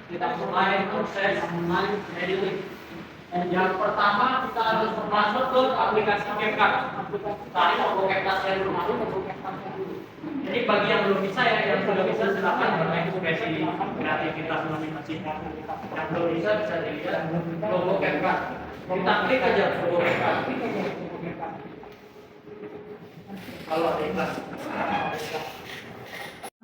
kita mulai proses editing. Yang pertama kita harus masuk ke aplikasi CapCut. Tadi mau CapCut saya dulu, mau CapCut dulu. Jadi bagi yang belum bisa ya, yang sudah bisa silakan berekspresi kreativitas masing-masing. Yang belum bisa dilihat logo CapCut. Kita klik aja logo CapCut. Kalau ada iklan.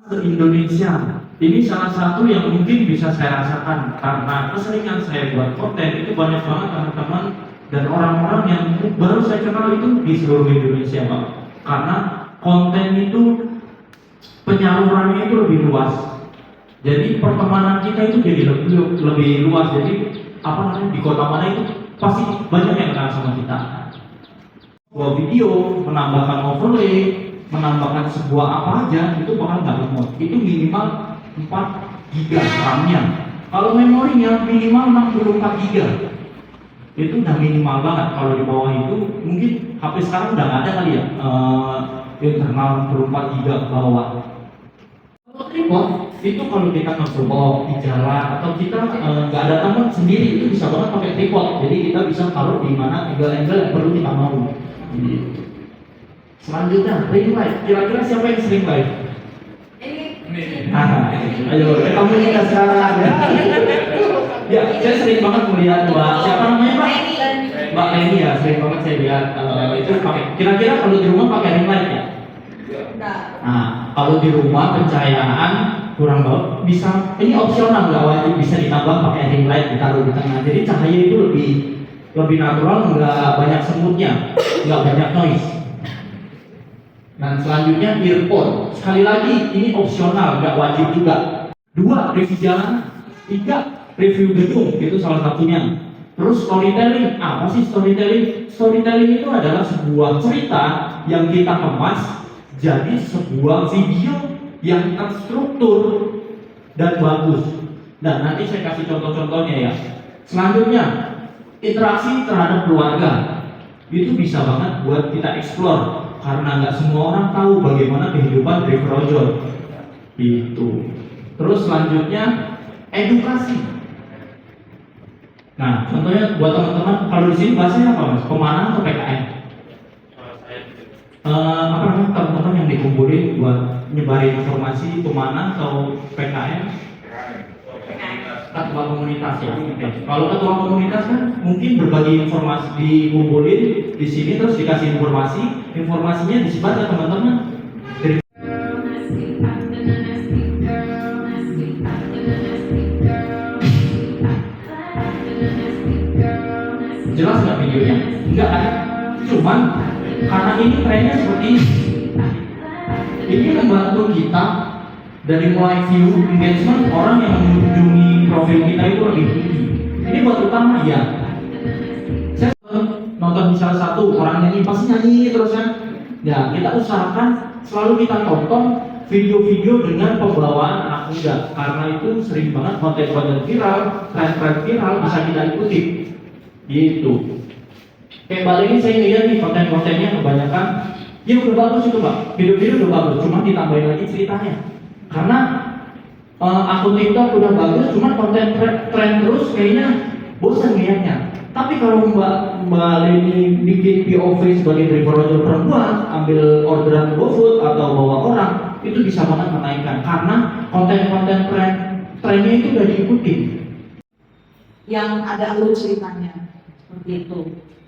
Indonesia ini salah satu yang mungkin bisa saya rasakan karena keseringan saya buat konten itu banyak banget teman-teman dan orang-orang yang baru saya kenal itu di seluruh Indonesia, Pak. Karena konten itu penyalurannya itu lebih luas, jadi pertemanan kita itu jadi lebih luas. Jadi apa namanya, di kota mana itu pasti banyak yang kenal sama kita. Sebuah video menambahkan overlay, menambahkan sebuah apa aja itu bakal nggak lemot. Itu minimal 4 GB RAM-nya. Kalau memorinya minimal 64 GB. Itu udah minimal banget. Kalau di bawah itu mungkin HP sekarang udah nggak ada kali ya, internal 64 GB ke bawah. Kalau tripod itu kalau kita nge-vlog di jalan atau kita nggak ada teman sendiri itu bisa banget pakai tripod. Jadi kita bisa taruh di mana angle-angle yang perlu kita mau. Gitu. Selanjutnya, ring light. Kira-kira siapa yang sering live? Ini. Ayo, kamu kita sekarang ya. Ya, saya sering banget melihat Mbak. Siapa namanya Pak? Mbak Leni ya, sering banget saya lihat itu pakai. Kira-kira kalau di rumah pakai ring light ya? Nah, kalau di rumah pencahayaan kurang banget, bisa. Ini opsional, nggak wajib, bisa ditambah pakai ring light ditaruh di tengah. Jadi cahaya itu lebih natural, nggak banyak semutnya, nggak banyak noise. Dan selanjutnya earphone. Sekali lagi ini opsional, nggak wajib juga. 2, review jalan. 3, review gedung, itu salah satunya. Terus storytelling. Apa sih storytelling? Storytelling itu adalah sebuah cerita yang kita kemas jadi sebuah video yang terstruktur dan bagus. Dan nanti saya kasih contoh-contohnya ya. Selanjutnya, interaksi terhadap keluarga. Itu bisa banget buat kita explore. Karena nggak semua orang tahu bagaimana kehidupan driver ojol. Itu. Terus selanjutnya edukasi. Nah, contohnya buat teman-teman, kalau di sini bahasanya apa mas? Pemanah atau PKN? Apa namanya teman-teman yang dikumpulin buat nyebarin informasi pemanah atau PKN? Ketua komunitas ya. Kalau ketua komunitas kan mungkin berbagi informasi, dikumpulin di sini terus dikasih informasinya disebar ke teman-teman. Jelas nggak videonya? Enggak kan? Cuman karena ini trennya seperti ini membantu kita dari mulai view, engagement, orang yang mengunjungi profil kita itu lebih tinggi. Ini buat utama ya. Saya nonton di salah satu orang nyanyi, pasti nyanyi terus kan. Ya, kita usahakan selalu kita tonton video-video dengan pembawaan anak muda. Karena itu sering banget konten-konten viral, tren-tren viral bisa kita ikuti. Gitu. Kayak balik ini saya lihat nih konten-kontennya kebanyakan, ya udah bagus itu Pak. Video-video udah bagus, cuma ditambahin lagi ceritanya. Karena akun TikTok udah bagus, cuma konten tren terus kayaknya bosan lihatnya. Tapi kalau Mbak Leni bikin POV sebagai driver ojol perempuan, ambil orderan GoFood atau bawa orang, itu bisa banget menaikkan karena konten-konten trennya itu udah diikuti. Yang ada alur ceritanya seperti itu.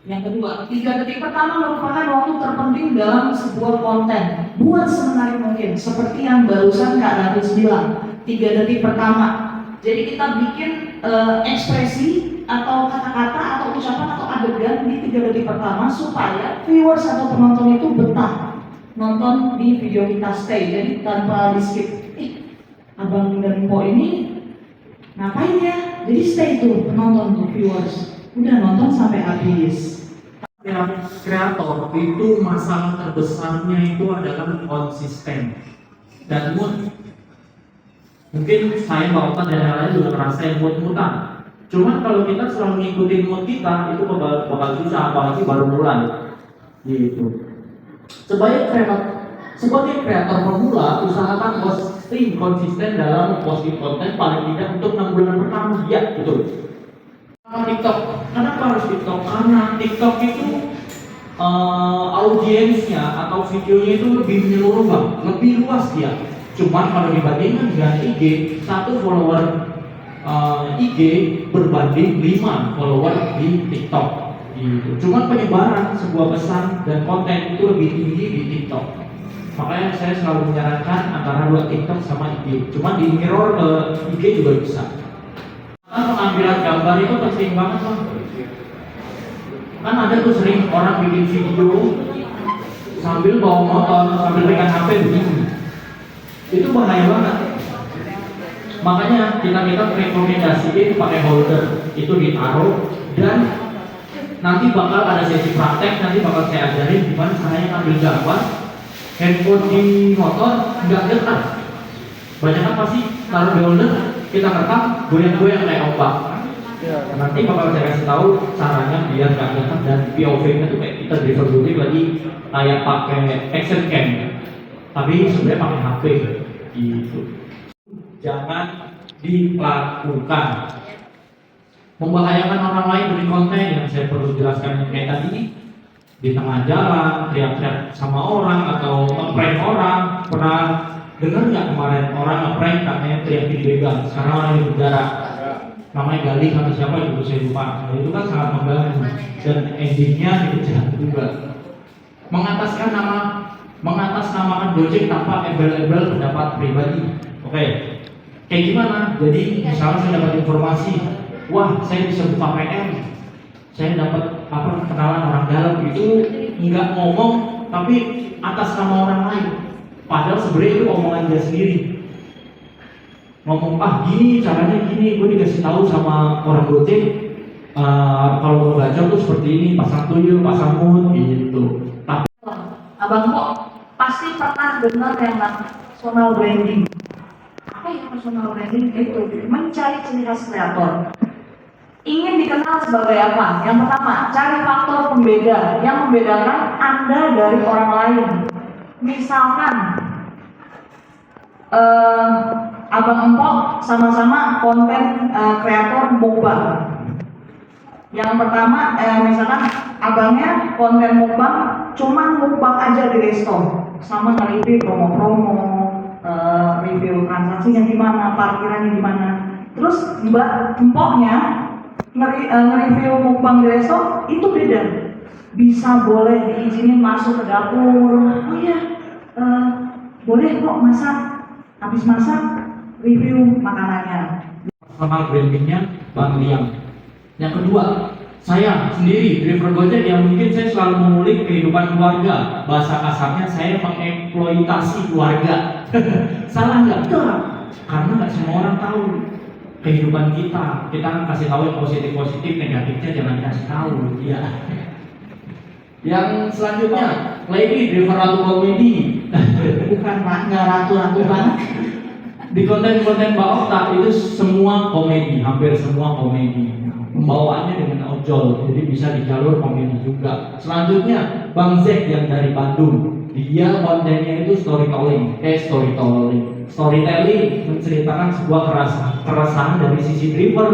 Yang kedua, 3 detik pertama merupakan waktu terpenting dalam sebuah konten. Buat semenarik mungkin, seperti yang barusan Kak Rafis bilang, 3 detik pertama. Jadi kita bikin ekspresi atau kata-kata atau ucapan atau adegan di 3 detik pertama supaya viewers atau penonton itu betah nonton di video kita, stay. Jadi tanpa di skip. Abang dan Info ini ngapain ya? Jadi stay tuh penonton tuh, viewers. Udah nonton sampai habis. Kreator itu masalah terbesarnya itu adalah konsisten dan mood. Mungkin saya bapak dan yang lain juga ngerasain mood-moodan. Cuman kalau kita selalu ngikutin mood kita itu bakal susah, apalagi baru mulai. Gitu. Sebagai kreator pemula, usahakan konsisten dalam posting konten paling tidak untuk 6 bulan pertama, ya betul. TikTok, kenapa harus TikTok? Karena TikTok itu audiensnya atau videonya itu lebih menyeluruh bang, lebih luas dia. Cuman kalau dibandingkan dengan IG, satu follower IG berbanding 5 follower di TikTok. Gitu. Cuman penyebaran sebuah pesan dan konten itu lebih tinggi di TikTok. Makanya saya selalu menyarankan antara dua TikTok sama IG. Cuman di mirror ke IG juga bisa. Karena pengambilan gambar itu penting banget bang. Kan ada tuh sering orang bikin video sambil bawa motor, sambil pegang HP begini. Itu bahaya banget. Makanya kita rekomendasiin pakai holder, itu ditaruh dan nanti bakal ada sesi praktek, nanti bakal saya ajarin gimana caranya ngambil gambar. Handphone di motor nggak dekat. Banyak kan pasti taruh di holder, kita rekam goyang-goyang kayak ombak. Nanti bakal saya kasih tahu caranya biar nggak dekat dan POV-nya tuh kayak kita driver dulu lagi kayak pakai action cam. Tapi sebenarnya pakai HP gitu. Jangan dilakukan. Membahayakan orang lain demi konten yang saya perlu jelaskan kayak tadi. Di tengah jalan teriak-teriak sama orang atau ngeprank orang. Pernah dengar nggak kemarin orang ngeprank katanya teriak di begal? Sekarang orang di penjara. Namanya Gali atau siapa itu saya lupa. Nah, itu kan sangat mengganggu dan endingnya dipecat juga. Mengatasnamakan Gojek tanpa embel-embel pendapat pribadi. Oke. Kayak gimana? Jadi misalnya saya dapat informasi, wah saya bisa buka PM, saya dapat kenalan orang dalam, itu nggak ngomong tapi atas nama orang lain. Padahal sebenarnya itu omongan dia sendiri. Ngomong gini caranya gini, gue dikasih tahu sama orang Gojek kalau mau gacor tuh seperti ini, pasang tuyul, pasang mood gitu. Tapi Abang kok pasti pernah dengar yang namanya personal branding. Apa yang personal branding itu? Mencari ciri khas kreator. Ingin dikenal sebagai apa? Yang pertama, cari faktor pembeda yang membedakan Anda dari orang lain. Misalkan Abang Empok sama-sama konten kreator mukbang. Yang pertama, misalkan abangnya konten mukbang, cuman mukbang aja di resto, sama nge-review promo-promo, review transaksinya gimana, parkirannya gimana. Terus Mbak Empoknya nge-review mukbang di resto, itu beda. Bisa boleh diizinin masuk ke dapur. Oh iya, boleh kok masak. Habis masak, review makanannya. personal brandingnya Bang Liang. Yang kedua, saya sendiri driver Gojek yang mungkin saya selalu mengulik kehidupan keluarga. Bahasa kasarnya saya mengeksploitasi keluarga. Salah nggak? Enggak. Karena nggak semua orang tahu kehidupan kita. Kita kan kasih tahu yang positif-positif, negatifnya jangan kasih tahu. Ya. Yang selanjutnya, lady driver ratu komedi. Bukan makna ratu-ratu banget. Di konten-konten Mbak Okta itu semua komedi, hampir semua komedi. Pembawaannya dengan ojol, jadi bisa di jalur komedi juga. Selanjutnya, Bang Zek yang dari Bandung. Dia kontennya itu storytelling. Storytelling menceritakan sebuah keresahan dari sisi driver,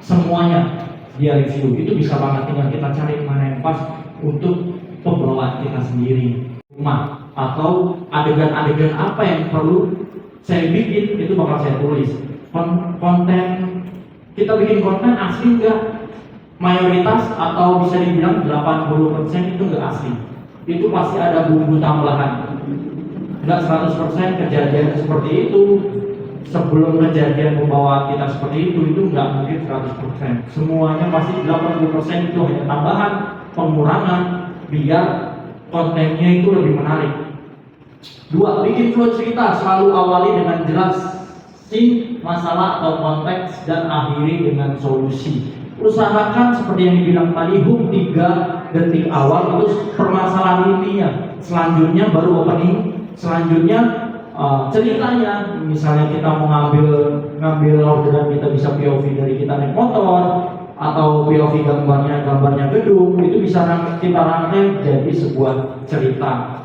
semuanya dia review. Itu bisa banget, tinggal kita cari mana yang pas untuk pembawaan kita sendiri. Rumah atau adegan-adegan apa yang perlu saya bikin, itu bakal saya tulis. Konten kita bikin konten asli enggak? Mayoritas atau bisa dibilang 80% itu enggak asli. Itu pasti ada bumbu tambahan. Enggak 100% kejadian seperti itu. Sebelum kejadian pembawaan kita seperti itu enggak mungkin 100%. Semuanya pasti 80% itu hanya tambahan, pengurangan biar kontennya itu lebih menarik. Dua, bikin flow cerita, selalu awali dengan jelasin masalah atau konteks dan akhiri dengan solusi. Usahakan seperti yang dibilang tadi, hook 3 detik awal terus permasalahan intinya. Selanjutnya baru opening, selanjutnya ceritanya. Misalnya kita mau ngambil orderan, kita bisa POV dari kita naik motor atau POV gambarnya gedung, itu bisa kita rangkai jadi sebuah cerita.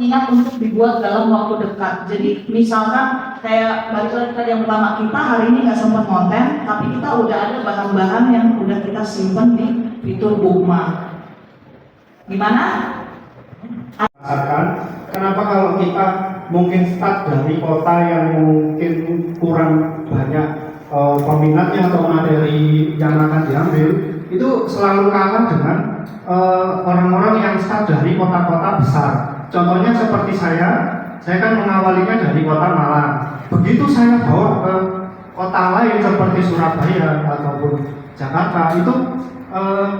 mengingat untuk dibuat dalam waktu dekat. Jadi misalkan kayak balik lagi tadi yang pertama, kita hari ini nggak sempat konten, tapi kita udah ada bahan-bahan yang udah kita simpan di fitur bookmark. Gimana? Akan kenapa kalau kita mungkin start dari kota yang mungkin kurang banyak peminatnya atau materi yang akan diambil, itu selalu kalah dengan orang-orang yang start dari kota-kota besar. Contohnya seperti saya kan mengawalinya dari kota Malang. Begitu saya bawa ke kota lain seperti Surabaya ataupun Jakarta, itu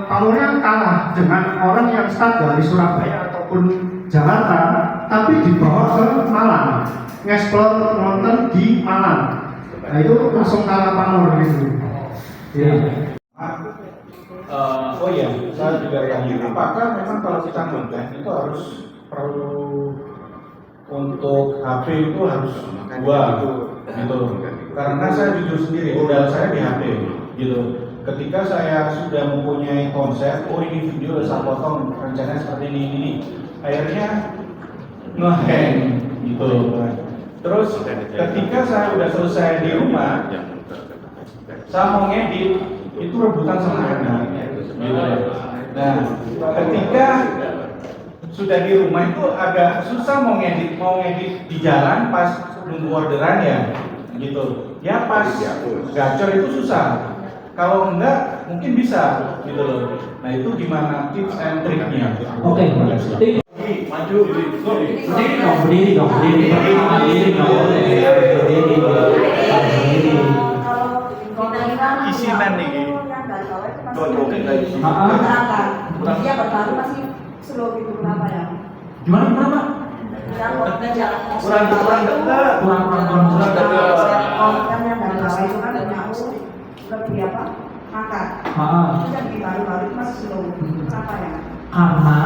pamornya kalah dengan orang yang start dari Surabaya ataupun Jakarta, tapi dibawa ke Malang, ngeksplor nonton di Malang. Nah itu langsung kalah pamor gitu. Ya. Oh iya, saya juga tanya, apakah memang kalau kita konten itu harus perlu untuk HP itu harus dua gitu? Karena saya jujur sendiri, modal saya di HP gitu. Ketika saya sudah mempunyai konsep, oh ini video saya potong rencananya seperti ini, akhirnya ngehang gitu. Terus ketika saya udah selesai di rumah, saya mau ngedit, itu rebutan sama anak gitu. Nah, ketika sudah di rumah itu agak susah mau ngedit di jalan pas nunggu orderan ya gitu. Ya pas gacor itu susah. Kalau enggak mungkin bisa gitu loh. Nah, itu gimana tips and triknya? Oke. Maju Berdiri dong, berdiri dong, berdiri dong, berdiri dong. Isinan nih. Dia baru masih slow gitu kenapa ya? Gimana? Kurang dekat. Kurang dekat. Kan yang dari bawah itu kan nyamuk lebih apa? Angkat. Itu yang di baru-baru itu masih slow. Kenapa ya? Karena